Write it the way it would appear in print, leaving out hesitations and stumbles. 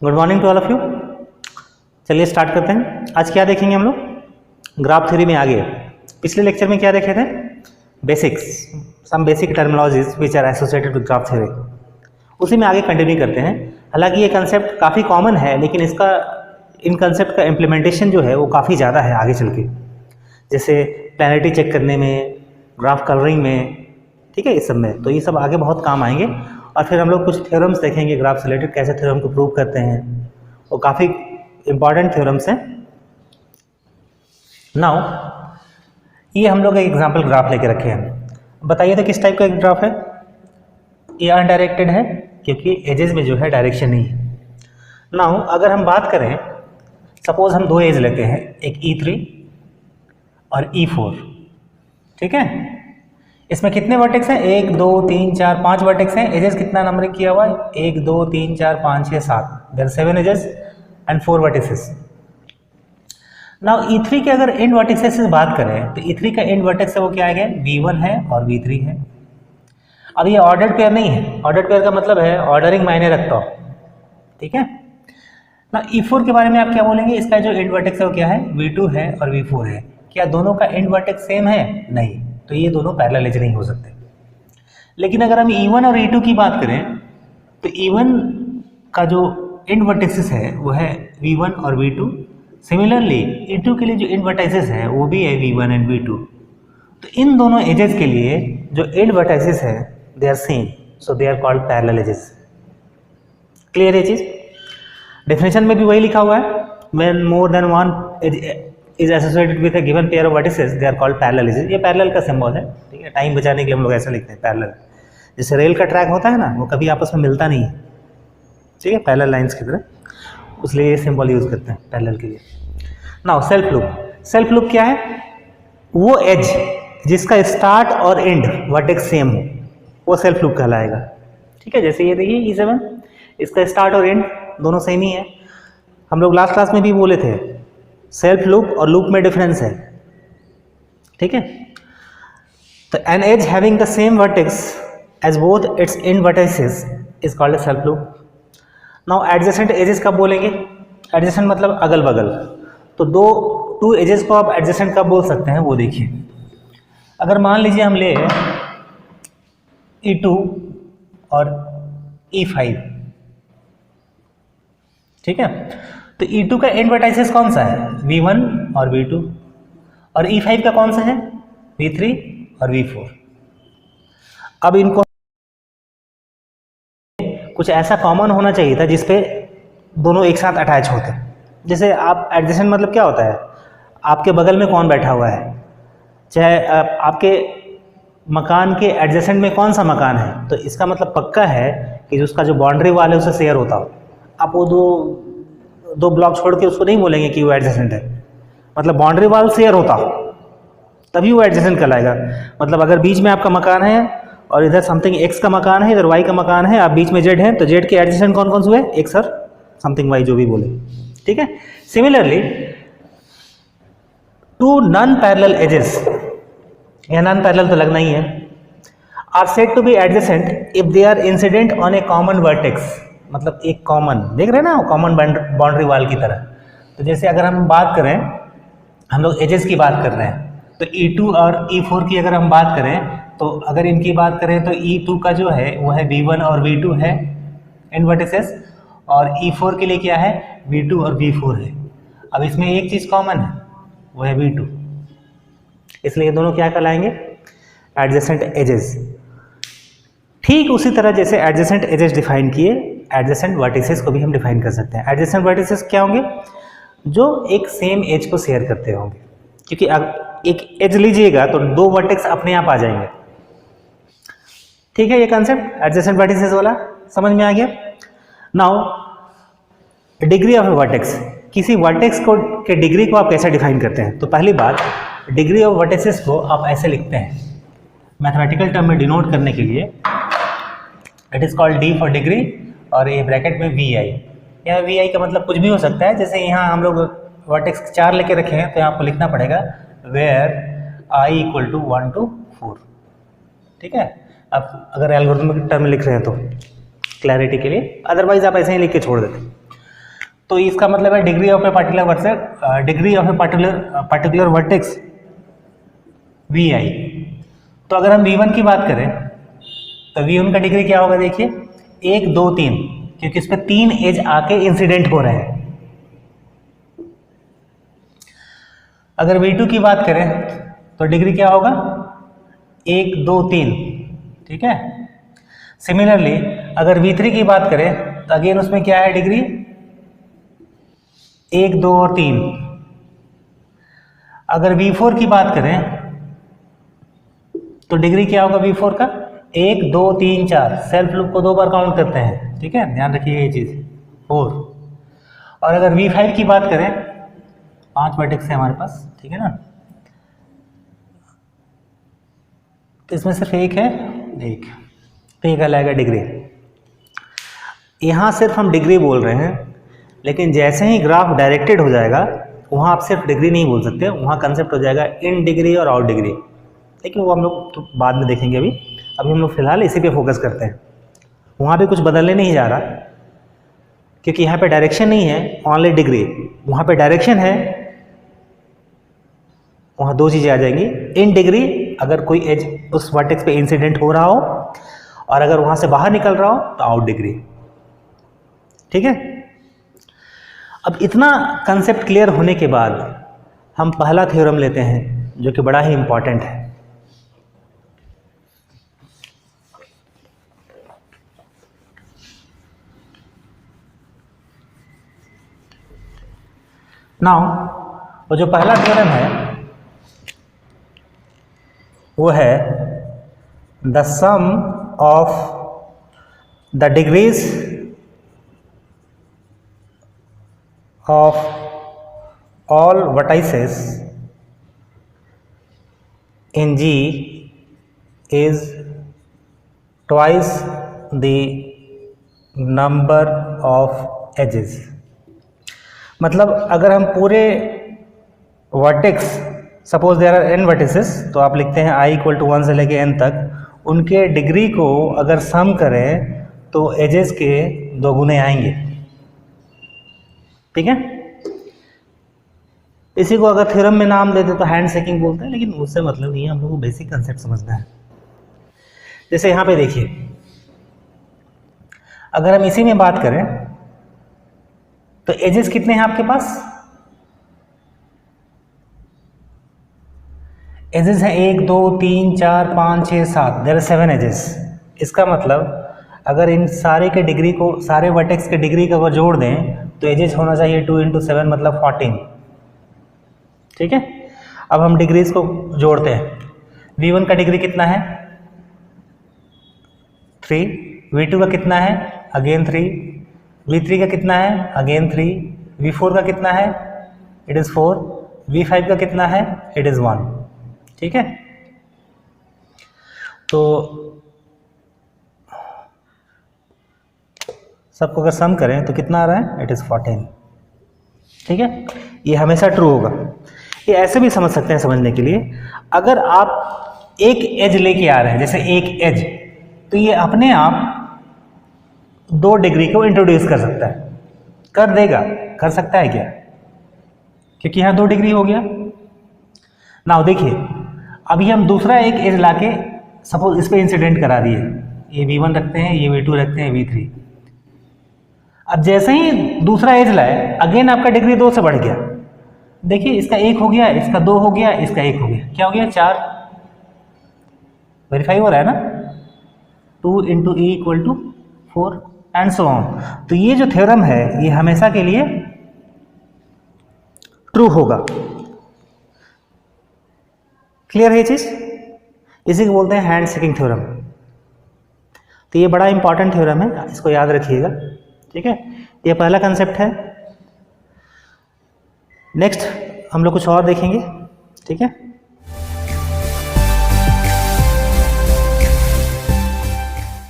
Good morning to all of you. चलिए start करते हैं। आज क्या देखेंगे हम लोग? ग्राफ थ्योरी में आगे पिछले लेक्चर में क्या देखे थे? Basics, some basic terminologies which are associated with graph theory. उसी में आगे कंटिन्यू करते हैं। हालांकि ये कंसेप्ट काफ़ी कॉमन है, लेकिन इन कंसेप्ट का इम्प्लीमेंटेशन जो है वो काफ़ी ज़्यादा है आगे चल के, जैसे प्लैनेटरी चेक करने में, ग्राफ कलरिंग में, ठीक है, इस सब में। तो ये सब आगे बहुत काम आएंगे। और फिर हम लोग कुछ थ्योरम्स देखेंगे ग्राफ से रिलेटेड, कैसे थ्योरम को प्रूव करते हैं, वो काफ़ी इंपॉर्टेंट थ्योरम्स हैं। नाउ ये हम लोग एक एग्जांपल ग्राफ लेके रखे हैं। बताइए तो किस टाइप का एक ग्राफ है? ये अनडायरेक्टेड है क्योंकि एजेस में जो है डायरेक्शन नहीं है। नाउ अगर हम बात करें, सपोज हम दो एज लेते हैं, एक E3 और E4, ठीक है। इसमें कितने वर्टेक्स हैं? 1 2 3 4 5 वर्टेक्स हैं। एजेस कितना नंबरिंग किया हुआ है? 1 2 3 4 5 6 7। There are 7 edges and 4 vertices. Now E3 के अगर एंड वर्टिसेस से बात करें तो E3 का एंड वर्टेक्स है वो क्या है? V1 है और V3 है। अब ये ऑर्डर्ड पेयर नहीं है। ऑर्डर्ड पेयर का मतलब है ऑर्डरिंग मायने रखता हो, ठीक है ना। E4 के बारे में आप क्या बोलेंगे? इसका जो एंड वर्टेक्स है वो क्या है? V2 है और V4 है। क्या दोनों का एंड वर्टेक्स सेम है? नहीं, तो ये दोनों पैरेलल एज नहीं हो सकते। लेकिन अगर हम E1 और E2 की बात करें तो E1 का जो एंड वर्टेक्सेस है वो है V1 और V2। सिमिलरली E2 के लिए जो एंड वर्टेक्सेस है वो भी है V1 एंड V2। तो इन दोनों एजेस के लिए जो एंड वर्टेक्सेस है they are same, so they are called parallel edges. Clear है चीज? डेफिनेशन में भी वही लिखा हुआ है, when more than one is associated with a given pair of vertices they are called parallel edges। ये पैरेलल का सिंबल है, ठीक है। टाइम बचाने के लिए हम लोग ऐसा लिखते हैं पैरेलल। जैसे रेल का ट्रैक होता है ना, वो कभी आपस में मिलता नहीं है, ठीक है, पैरेलल लाइंस की तरह, इसलिए ये सिंबल यूज करते हैं पैरेलल के लिए। Now self loop. Self loop क्या है? वो एज जिसका स्टार्ट और एंड वर्टेक्स सेम हो, वो सेल्फ लूप कहलाएगा, ठीक है। जैसे ये देखिए E7, इसका स्टार्ट और एंड दोनों सेम ही है। हम लोग लास्ट क्लास में भी बोले थे सेल्फ लूप और लूप में डिफरेंस है, ठीक है। तो an edge having the same vertex as both its end vertices is called a self loop. Now adjacent edges कब बोलेंगे? एडजेसेंट मतलब अगल बगल। तो टू एजेस को आप एडजेसेंट कब बोल सकते हैं वो देखिए। अगर मान लीजिए हम ले E2 और E5, ठीक है। तो E2 का एंड वर्टाइसेस कौन सा है? V1 और V2। और E5 का कौन सा है? V3 और V4। अब इनको कुछ ऐसा कॉमन होना चाहिए था जिसपे दोनों एक साथ अटैच होते। जैसे आप एडजेसेंट मतलब क्या होता है? आपके बगल में कौन बैठा हुआ है, चाहे आपके मकान के एडजेसेंट में कौन सा मकान है, तो इसका मतलब पक्का है कि उसका जो बाउंड्री वाल है उसे शेयर होता हो। आप वो दो ब्लॉक छोड़ के उसको नहीं बोलेंगे कि वो एडजेसेंट है, मतलब बाउंड्री वाल शेयर होता हो तभी वो एडजेसेंट कहलाएगा। मतलब अगर बीच में आपका मकान है और इधर समथिंग एक्स का मकान है, इधर वाई का मकान है, आप बीच में जेड है, तो जेड के एडजेसेंट कौन कौन से हुए? एक्स और समथिंग वाई, जो भी बोले, ठीक है। Similarly two non parallel edges, या नॉन पैरेलल तो लगना ही है, are said to be adjacent if they are incident on a common vertex. मतलब एक कॉमन, देख रहे हैं ना, कॉमन बाउंड्री वाल की तरह। तो जैसे अगर हम बात करें, हम लोग एजेस की बात कर रहे हैं, तो E2 और E4 की अगर हम बात करें, तो अगर इनकी बात करें तो E2 का जो है वो है V1 और V2 है एंड वर्टिसेस, और E4 के लिए क्या है? V2 और V4 है। अब इसमें एक चीज़ कॉमन है, वो है V2, इसलिए दोनों क्या कहलाएंगे? Adjacent edges. ठीक उसी तरह जैसे एडजेसेंट एजेस डिफाइन किए, एडजेसेंट वर्टिसेस को भी हम डिफाइन कर सकते हैं। एडजेसेंट वर्टिसेस क्या होंगे? जो एक सेम एज को शेयर करते होंगे, क्योंकि एक एज लीजिएगा तो दो वर्टेक्स अपने आप आ जाएंगे, ठीक है। ये कंसेप्ट एडजेसेंट वर्टिसेस वाला समझ में आ गया। नाउ डिग्री ऑफ वर्टेक्स, किसी वर्टेक्स को के डिग्री को आप कैसे डिफाइन करते हैं? तो पहली बात, डिग्री ऑफ वर्टिसेस को आप ऐसे लिखते हैं मैथमेटिकल टर्म में डिनोट करने के लिए, it is called D for degree, और ये ब्रैकेट में VI। यहाँ VI का मतलब कुछ भी हो सकता है। जैसे यहाँ हम लोग वर्टेक्स 4 लेके रखे हैं, तो यहाँ आपको लिखना पड़ेगा वेयर I = 1 to 4, ठीक है। अब अगर एल्गोरिथमिक टर्म लिख रहे हैं तो क्लैरिटी के लिए, अदरवाइज आप ऐसे ही लिख के छोड़ देते। तो इसका मतलब है degree of a particular versus degree of a particular vertex V I. तो अगर हम V1 की बात करें तो V1 का डिग्री क्या होगा, देखिए 1 2 3, क्योंकि इस पे 3 एज आके इंसिडेंट हो रहे हैं। अगर V2 की बात करें तो डिग्री क्या होगा, 1 2 3, ठीक है। सिमिलरली अगर V3 की बात करें तो अगेन उसमें क्या है डिग्री, 1 2 और 3। अगर V4 की बात करें तो डिग्री क्या होगा V4 का, 1 2 3 4, सेल्फ लूप को 2 बार काउंट करते हैं, ठीक है, ध्यान रखिए ये चीज 4। और अगर V5 की बात करें, 5 वर्टेक्स है हमारे पास, ठीक है ना, तो इसमें सिर्फ एक है, एक तो ये कहलाएगा डिग्री। यहाँ सिर्फ हम डिग्री बोल रहे हैं, लेकिन जैसे ही ग्राफ डायरेक्टेड हो जाएगा वहाँ आप सिर्फ डिग्री नहीं बोल सकते, वहाँ कंसेप्ट हो जाएगा इन डिग्री और आउट डिग्री, लेकिन वो हम लोग तो बाद में देखेंगे। अभी हम लोग फिलहाल इसी पे फोकस करते हैं। वहाँ पे कुछ बदलने नहीं जा रहा, क्योंकि यहाँ पे डायरेक्शन नहीं है, ओनली डिग्री। वहाँ पे डायरेक्शन है, वहाँ दो चीज़ें आ जाएंगी, इन डिग्री अगर कोई एज उस वर्टेक्स पे इंसिडेंट हो रहा हो, और अगर वहाँ से बाहर निकल रहा हो तो आउट डिग्री, ठीक है। अब इतना कंसेप्ट क्लियर होने के बाद हम पहला थ्योरम लेते हैं जो कि बड़ा ही इंपॉर्टेंट है। नाउ वो जो पहला थ्योरम है वो है the sum of the degrees of all vertices in G is twice the number of edges। मतलब अगर हम पूरे vertex, suppose there are n vertices, तो आप लिखते हैं i इक्वल टू 1 से लेके n तक, उनके डिग्री को अगर सम करें तो एजेस के 2 गुने आएंगे, ठीक है। इसी को अगर थ्योरम में नाम देते तो हैंड शेकिंग बोलते हैं, लेकिन उससे मतलब नहीं है, हम लोग को बेसिक कंसेप्ट समझना है। जैसे यहाँ पे देखिए, अगर हम इसी में बात करें तो एजेस कितने हैं आपके पास, एजेस हैं 1 2 3 4 5 6 7, देयर आर 7 एजेस। इसका मतलब अगर इन सारे के डिग्री को, सारे वर्टेक्स के डिग्री को अगर जोड़ दें तो एजेस होना चाहिए 2 × 7 मतलब 14, ठीक है। अब हम डिग्रीज को जोड़ते हैं। V1 का डिग्री कितना है, 3, V2 का कितना है, अगेन 3, V3 का कितना है, अगेन 3, V4 का कितना है, इट इज़ 4, V5 का कितना है, इट इज़ 1, ठीक है। तो सबको अगर सम करें तो कितना आ रहा है, इट इज़ 14, ठीक है। ये हमेशा ट्रू होगा। ये ऐसे भी समझ सकते हैं समझने के लिए, अगर आप एक एज लेके आ रहे हैं, जैसे एक एज, तो ये अपने आप 2 डिग्री को इंट्रोड्यूस कर सकता है, कर देगा, कर सकता है क्या, क्योंकि यहाँ 2 डिग्री हो गया। नाउ देखिए, अभी हम दूसरा एक एज लाके सपोज इस पे इंसिडेंट करा दिए, ये V1 रखते हैं, ये V2 रखते हैं, V3। अब जैसे ही दूसरा एज लाए, अगेन आपका डिग्री 2 से बढ़ गया। देखिए, इसका 1 हो गया, इसका 2 हो गया, इसका 1 हो गया, क्या हो गया, 4। वेरीफाई हो रहा है ना, 2 × E = 4 एंड सो ऑन। तो ये जो थ्योरम है ये हमेशा के लिए ट्रू होगा। क्लियर है ये चीज, इसी को बोलते हैं हैंड शेकिंग थ्योरम। तो ये बड़ा इंपॉर्टेंट थ्योरम है, इसको याद रखिएगा, ठीक है। ये पहला कंसेप्ट है। नेक्स्ट हम लोग कुछ और देखेंगे, ठीक है।